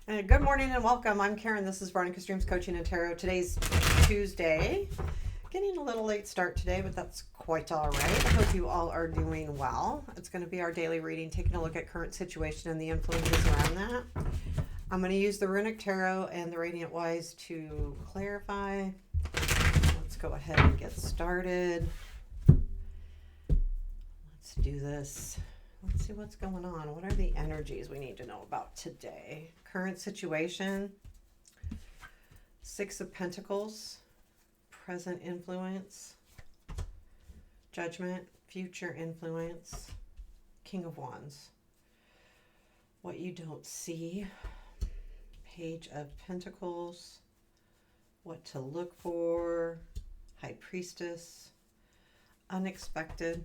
Good morning and welcome. I'm Karen. This is Runic Streams Coaching and Tarot. Today's Tuesday. Getting a little late start today, but that's quite all right. I hope you all are doing well. It's going to be our daily reading, taking a look at current situation and the influences around that. I'm going to use the Runic Tarot and the Radiant Wise to clarify. Let's go ahead and get started. Let's do this. Let's see what's going on. What are the energies we need to know about today? Current situation. Six of Pentacles. Present influence. Judgment. Future influence. King of Wands. What you don't see. Page of Pentacles. What to look for. High Priestess. Unexpected.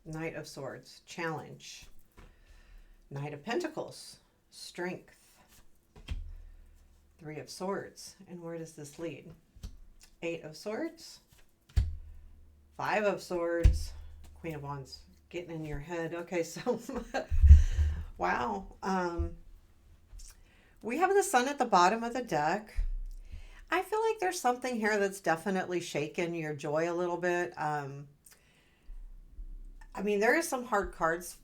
Knight of Swords, challenge. Knight of Pentacles, strength. Three of Swords, and where does this lead? Eight of Swords, Five of Swords, Queen of Wands, getting in your head. Okay, so, wow. We have the Sun at the bottom of the deck. I feel like there's something here that's definitely shaken your joy a little bit. I mean, there is some hard cards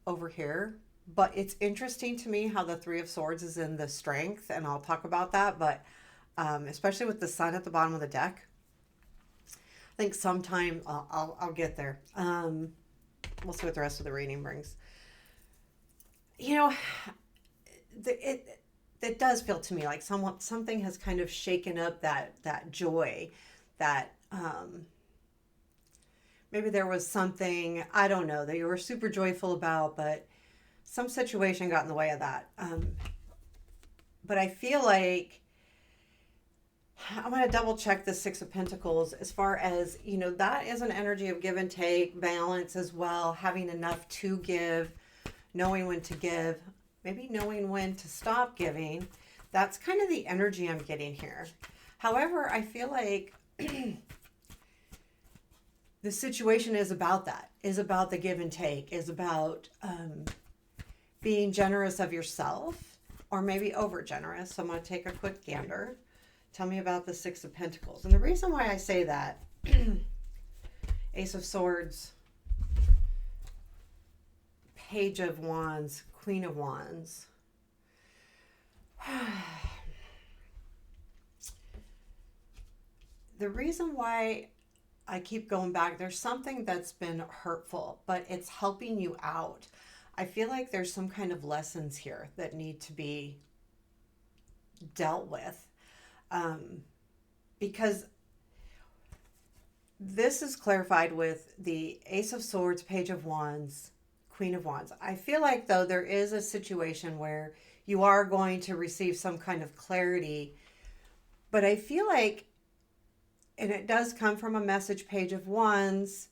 over here, but it's interesting to me how the Three of Swords is in the strength, and I'll talk about that, but especially with the Sun at the bottom of the deck. I think sometime I'll get there. We'll see what the rest of the reading brings. You know, it does feel to me like something has kind of shaken up that joy, that maybe there was something, I don't know, that you were super joyful about, but some situation got in the way of that. But I feel like I'm going to double check the Six of Pentacles as far as, you know, that is an energy of give and take, balance as well, having enough to give, knowing when to give, maybe knowing when to stop giving. That's kind of the energy I'm getting here. However, I feel like the situation is about that, is about the give and take, is about being generous of yourself or maybe over generous. So I'm going to take a quick gander. Tell me about the Six of Pentacles. And the reason why I say that, Ace of Swords, Page of Wands, Queen of Wands. The reason why I keep going back, there's something that's been hurtful, but it's helping you out. I feel like there's some kind of lessons here that need to be dealt with. Because this is clarified with the Ace of Swords, Page of Wands, Queen of Wands. I feel like, though, there is a situation where you are going to receive some kind of clarity, but I feel like, and it does come from a message, Page of Wands,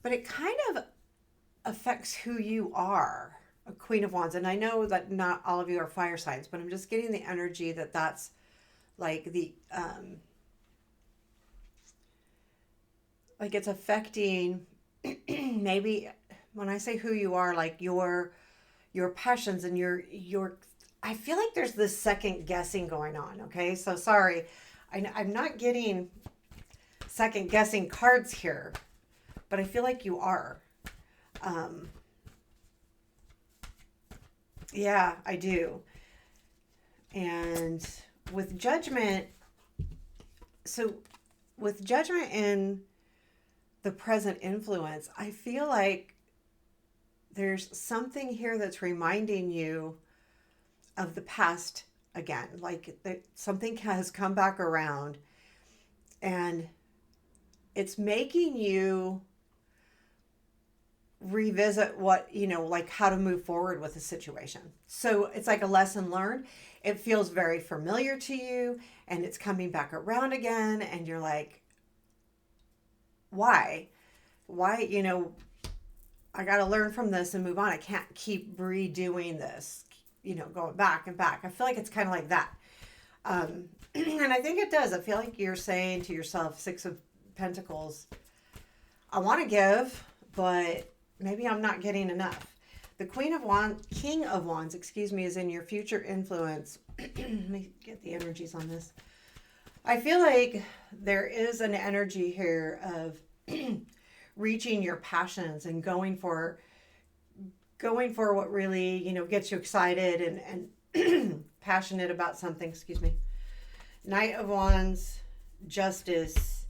but it kind of affects who you are, a Queen of Wands. And I know that not all of you are fire signs, but I'm just getting the energy that that's like the, like it's affecting maybe when I say who you are, like your passions and your, I feel like there's this second guessing going on. Okay. So sorry. I'm not getting second guessing cards here, but I feel like you are. Yeah, I do. And with judgment, so with judgment in the present influence, I feel like there's something here that's reminding you of the past again, like something has come back around and it's making you revisit what, you know, like how to move forward with the situation. So it's like a lesson learned. It feels very familiar to you and it's coming back around again. And you're like, why, you know, I got to learn from this and move on. I can't keep redoing this, you know, going back and back. I feel like it's kind of like that. And I think it does. I feel like you're saying to yourself, Six of Pentacles, I want to give, but maybe I'm not getting enough. The King of Wands, excuse me, is in your future influence. Let me get the energies on this. I feel like there is an energy here of reaching your passions and going for what really, gets you excited and passionate about something, excuse me. Knight of Wands, Justice,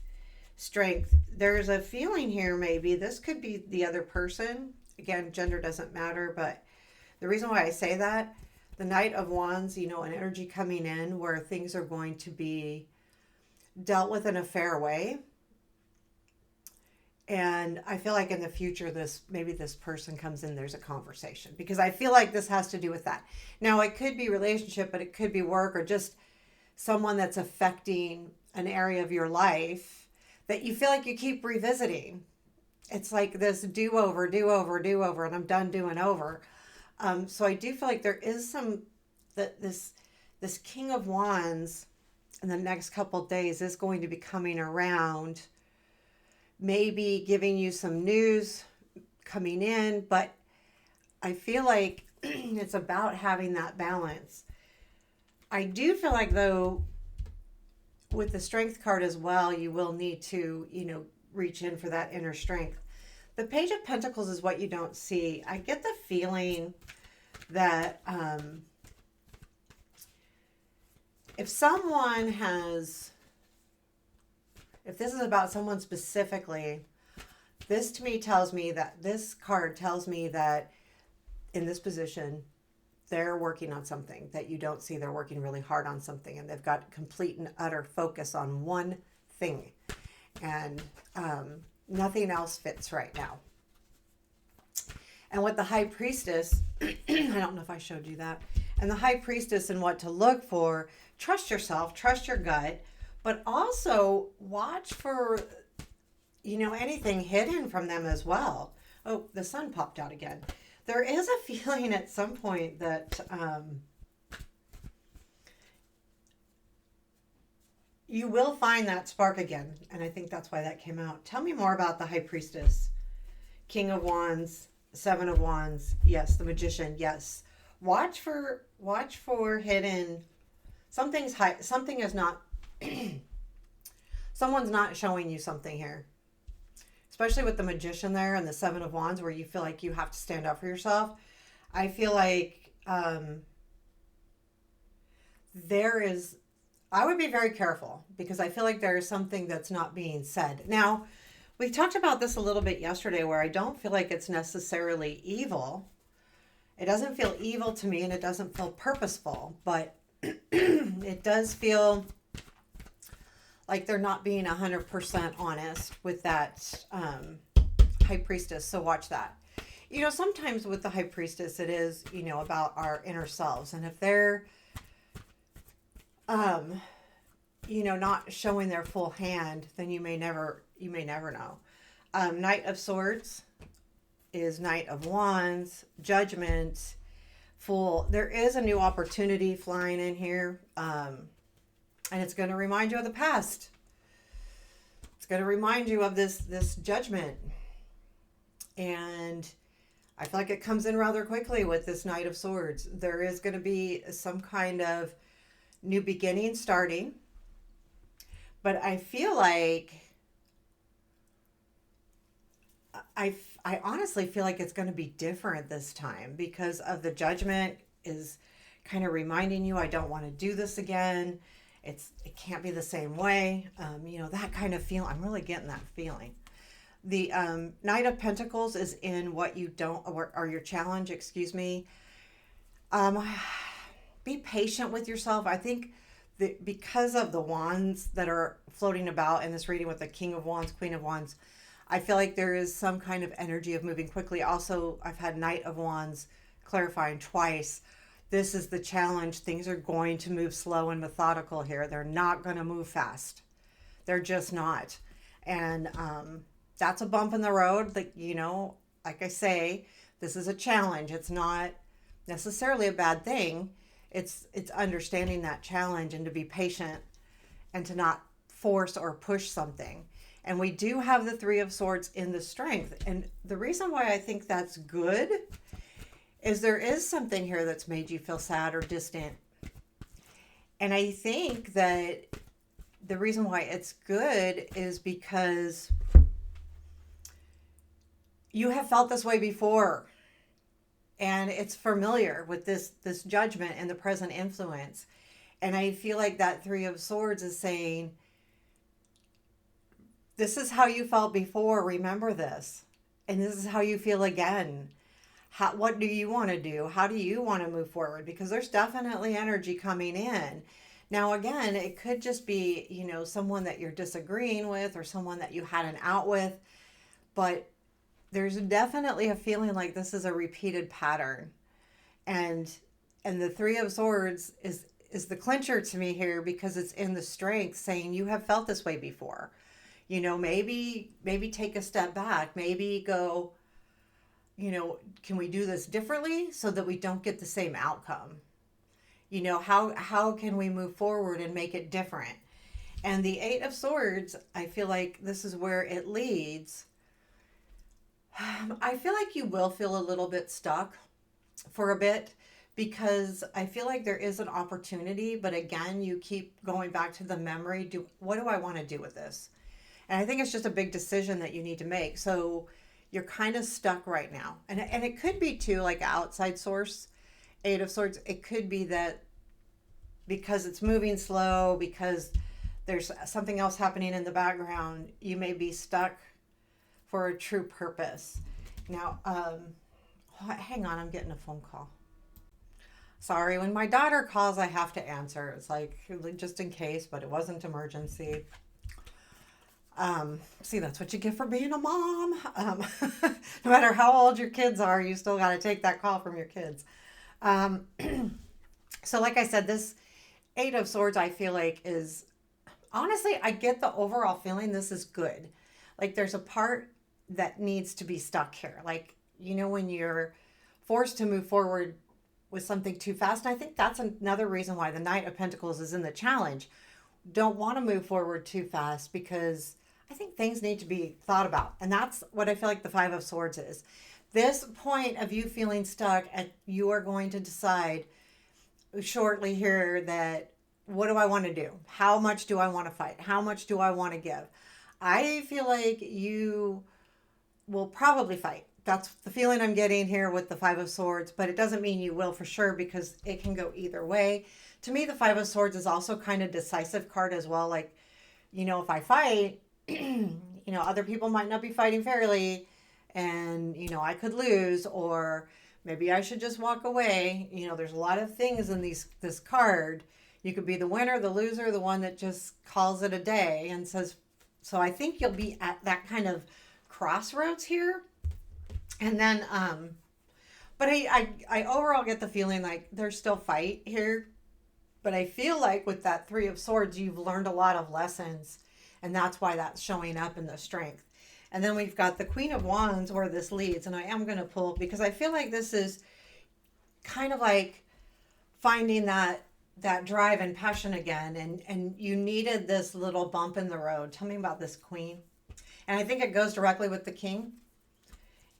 Strength. There's a feeling here, maybe this could be the other person. Again, gender doesn't matter, but the reason why I say that, the Knight of Wands, an energy coming in where things are going to be dealt with in a fair way. And I feel like in the future, maybe this person comes in, there's a conversation, because I feel like this has to do with that. Now, it could be relationship, but it could be work, or just someone that's affecting an area of your life that you feel like you keep revisiting. It's like this do-over, and I'm done doing over. So I do feel like there is this King of Wands in the next couple of days is going to be coming around, maybe giving you some news coming in, but I feel like it's about having that balance. I do feel like, though, with the Strength card as well, you will need to, reach in for that inner strength. The Page of Pentacles is what you don't see. I get the feeling that if this is about someone specifically, this to me tells me that this card tells me that in this position, they're working on something that you don't see. They're working really hard on something, and they've got complete and utter focus on one thing. And nothing else fits right now. And with the High Priestess, I don't know if I showed you that. And the High Priestess and what to look for, trust yourself, trust your gut, but also watch for, anything hidden from them as well. Oh, the sun popped out again. There is a feeling at some point that you will find that spark again. And I think that's why that came out. Tell me more about the High Priestess. King of Wands, Seven of Wands. Yes, the Magician. Yes. Watch for hidden. Something is not, someone's not showing you something here. Especially with the Magician there and the Seven of Wands, where you feel like you have to stand up for yourself. I feel like I would be very careful, because I feel like there is something that's not being said. Now, we talked about this a little bit yesterday, where I don't feel like it's necessarily evil. It doesn't feel evil to me, and it doesn't feel purposeful, but it does feel like they're not being 100% honest with that High Priestess. So watch that. Sometimes with the High Priestess, it is, about our inner selves. And if they're, not showing their full hand, then you may never know. Knight of Swords is Knight of Wands, Judgment, Fool. There is a new opportunity flying in here. And it's going to remind you of the past. It's going to remind you of this judgment. And I feel like it comes in rather quickly with this Knight of Swords. There is going to be some kind of new beginning starting. But I feel like I honestly feel like it's going to be different this time, because of the judgment is kind of reminding you, I don't want to do this again. It can't be the same way. That kind of feeling. I'm really getting that feeling. The Knight of Pentacles is in what you don't, or your challenge, excuse me. Be patient with yourself. I think that because of the wands that are floating about in this reading with the King of Wands, Queen of Wands, I feel like there is some kind of energy of moving quickly. Also, I've had Knight of Wands clarifying twice. This is the challenge. Things are going to move slow and methodical here. They're not going to move fast. They're just not. And that's a bump in the road. Like I say, this is a challenge. It's not necessarily a bad thing. It's understanding that challenge, and to be patient and to not force or push something. And we do have the Three of Swords in the Strength. And the reason why I think that's good is there is something here that's made you feel sad or distant. And I think that the reason why it's good is because you have felt this way before, and it's familiar with this judgment and the present influence. And I feel like that Three of Swords is saying, this is how you felt before, remember this, and this is how you feel again. What do you want to do? How do you want to move forward? Because there's definitely energy coming in. Now, again, it could just be, someone that you're disagreeing with or someone that you had an out with, but there's definitely a feeling like this is a repeated pattern. And the Three of Swords is the clincher to me here, because it's in the strength saying you have felt this way before. Maybe take a step back, maybe go, can we do this differently so that we don't get the same outcome? How can we move forward and make it different? And the Eight of Swords, I feel like this is where it leads. I feel like you will feel a little bit stuck for a bit, because I feel like there is an opportunity, but again, you keep going back to the memory. What do I want to do with this? And I think it's just a big decision that you need to make. So you're kind of stuck right now. And it could be too, like outside source, Eight of Swords. It could be that because it's moving slow, because there's something else happening in the background, you may be stuck for a true purpose. Now, hang on, I'm getting a phone call. Sorry, when my daughter calls, I have to answer. It's like, just in case, but it wasn't emergency. See, that's what you get for being a mom. No matter how old your kids are, you still got to take that call from your kids. So like I said, this Eight of Swords, I feel like is, honestly, I get the overall feeling this is good. Like there's a part that needs to be stuck here. Like, when you're forced to move forward with something too fast. And I think that's another reason why the Knight of Pentacles is in the challenge. Don't want to move forward too fast, because I think things need to be thought about. And that's what I feel like the Five of Swords is. This point of you feeling stuck, and you are going to decide shortly here that, what do I want to do? How much do I want to fight? How much do I want to give? I feel like you will probably fight. That's the feeling I'm getting here with the Five of Swords, but it doesn't mean you will for sure, because it can go either way. To me, the Five of Swords is also kind of decisive card as well. Like, if I fight, other people might not be fighting fairly, and, I could lose, or maybe I should just walk away. There's a lot of things in this card. You could be the winner, the loser, the one that just calls it a day and says, so I think you'll be at that kind of crossroads here. And then, but I overall get the feeling like there's still fight here. But I feel like with that Three of Swords, you've learned a lot of lessons. And that's why that's showing up in the strength. And then we've got the Queen of Wands where this leads. And I am going to pull, because I feel like this is kind of like finding that drive and passion again. And you needed this little bump in the road. Tell me about this Queen. And I think it goes directly with the King.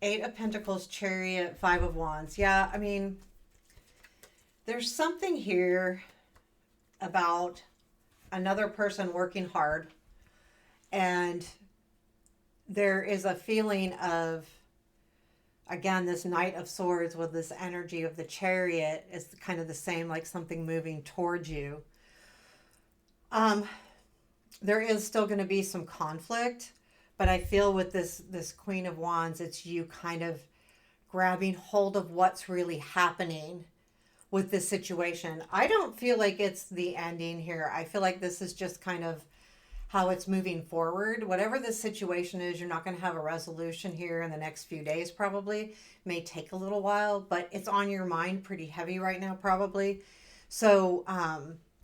Eight of Pentacles, Chariot, Five of Wands. Yeah, I mean, there's something here about another person working hard. And there is a feeling of, again, this Knight of Swords with this energy of the Chariot is kind of the same, like something moving towards you. There is still going to be some conflict. But I feel with this Queen of Wands, it's you kind of grabbing hold of what's really happening with this situation. I don't feel like it's the ending here. I feel like this is just kind of how it's moving forward. Whatever this situation is, you're not going to have a resolution here in the next few days probably. May take a little while, but it's on your mind pretty heavy right now probably. So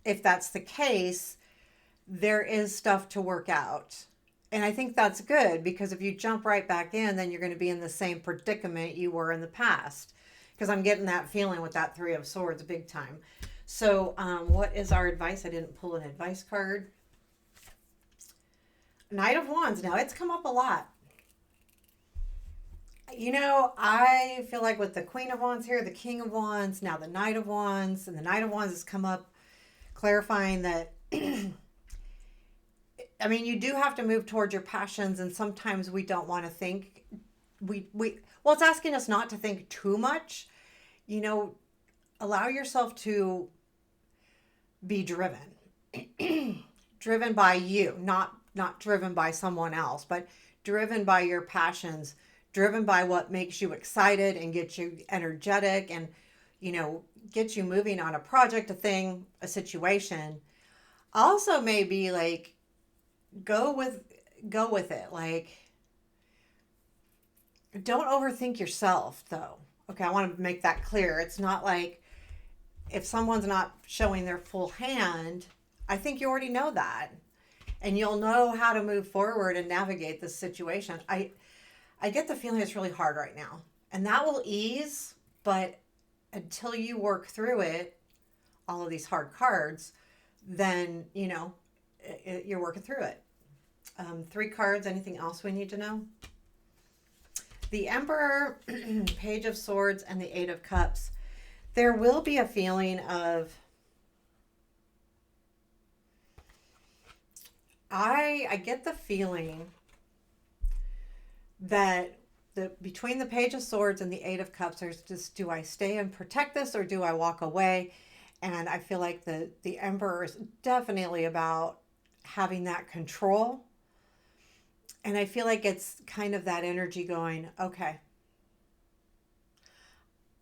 if that's the case, there is stuff to work out. And I think that's good, because if you jump right back in, then you're going to be in the same predicament you were in the past. Because I'm getting that feeling with that Three of Swords big time. So what is our advice? I didn't pull an advice card. Knight of Wands. Now, it's come up a lot. I feel like with the Queen of Wands here, the King of Wands, now the Knight of Wands, and the Knight of Wands has come up clarifying that, I mean, you do have to move towards your passions, and sometimes we don't want to think. Well, it's asking us not to think too much. You know, allow yourself to be driven, driven by you, not driven by someone else, but driven by your passions, driven by what makes you excited and gets you energetic and get you moving on a project, a thing, a situation. Also maybe like go with go with it. Like don't overthink yourself though. Okay, I want to make that clear. It's not like if someone's not showing their full hand, I think you already know that. And you'll know how to move forward and navigate this situation. I get the feeling it's really hard right now. And that will ease, but until you work through it, all of these hard cards, then, you're working through it. Three cards, anything else we need to know? The Emperor, Page of Swords, and the Eight of Cups. There will be a feeling of, I get the feeling that between the Page of Swords and the Eight of Cups, there's just, do I stay and protect this or do I walk away? And I feel like the Emperor is definitely about having that control. And I feel like it's kind of that energy going, okay,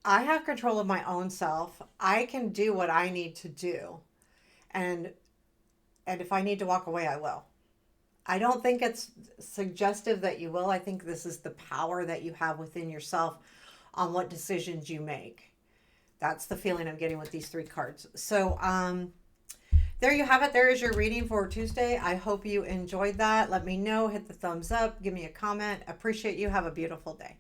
I have control of my own self. I can do what I need to do. And if I need to walk away, I will. I don't think it's suggestive that you will. I think this is the power that you have within yourself on what decisions you make. That's the feeling I'm getting with these three cards. So, there you have it. There is your reading for Tuesday. I hope you enjoyed that. Let me know. Hit the thumbs up. Give me a comment. Appreciate you. Have a beautiful day.